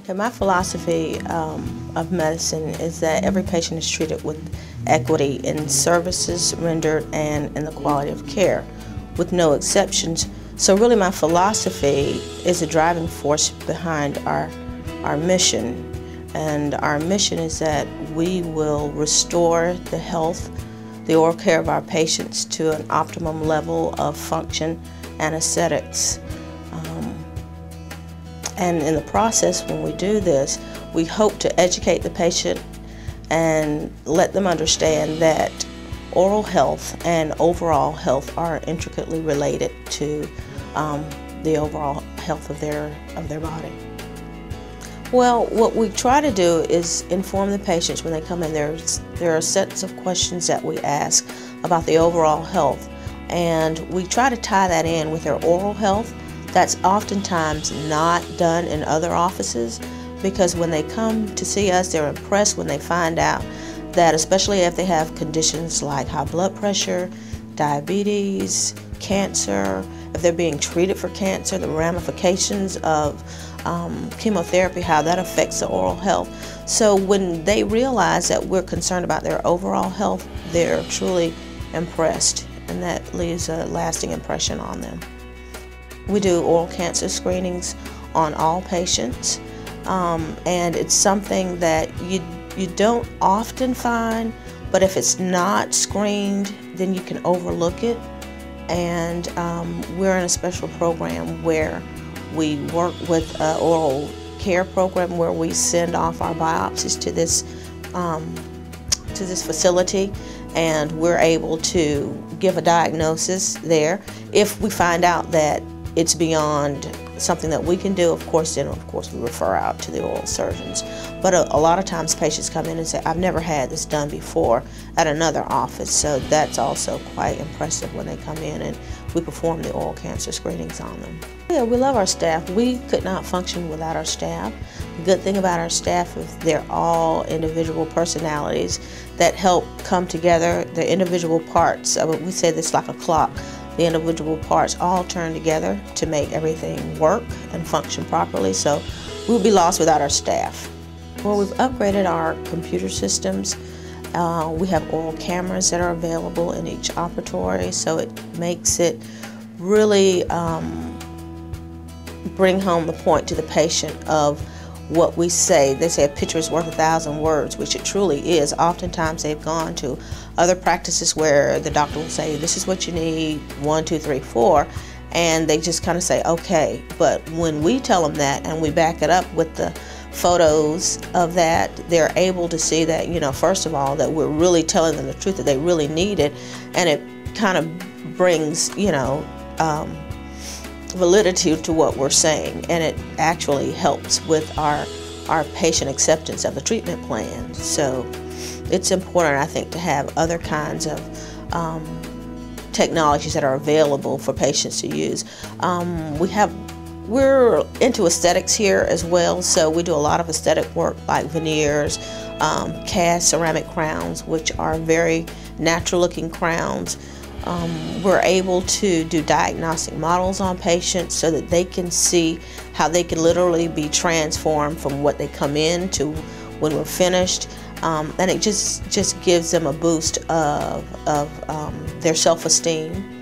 And my philosophy of medicine is that every patient is treated with equity in services rendered and in the quality of care, with no exceptions. So really my philosophy is a driving force behind our mission. And our mission is that we will restore the health, the oral care of our patients to an optimum level of function and aesthetics. And in the process, when we do this, we hope to educate the patient and let them understand that oral health and overall health are intricately related to the overall health of their body. Well, what we try to do is inform the patients when they come in. There are sets of questions that we ask about the overall health, and we try to tie that in with their oral health. That's oftentimes not done in other offices, because when they come to see us, they're impressed when they find out that, especially if they have conditions like high blood pressure, diabetes, cancer, if they're being treated for cancer, the ramifications of chemotherapy, how that affects the oral health. So when they realize that we're concerned about their overall health, they're truly impressed, and that leaves a lasting impression on them. We do oral cancer screenings on all patients, and it's something that you don't often find, but if it's not screened, then you can overlook it. And we're in a special program where we work with an oral care program where we send off our biopsies to this facility, and we're able to give a diagnosis there. If we find out that it's beyond something that we can do, of course we refer out to the oral surgeons. But a lot of times patients come in and say, I've never had this done before at another office. So that's also quite impressive when they come in and we perform the oral cancer screenings on them. Yeah, we love our staff. We could not function without our staff. The good thing about our staff is they're all individual personalities that help come together. The individual parts, we say this like a clock. The individual parts all turn together to make everything work and function properly. So we'll be lost without our staff. Well, we've upgraded our computer systems. We have oral cameras that are available in each operatory, so it makes it really bring home the point to the patient of what we say. They say a picture is worth 1,000 words, which it truly is. Oftentimes they've gone to other practices where the doctor will say, this is what you need, 1, 2, 3, 4, and they just kind of say, okay. But when we tell them that and we back it up with the photos of that, they're able to see that, first of all, that we're really telling them the truth, that they really need it, and it kind of brings, validity to what we're saying, and it actually helps with our patient acceptance of the treatment plan. So it's important, I think, to have other kinds of technologies that are available for patients to use. We're into aesthetics here as well, so we do a lot of aesthetic work like veneers, cast ceramic crowns, which are very natural looking crowns. We're able to do diagnostic models on patients so that they can see how they can literally be transformed from what they come in to when we're finished. And it just gives them a boost of their self-esteem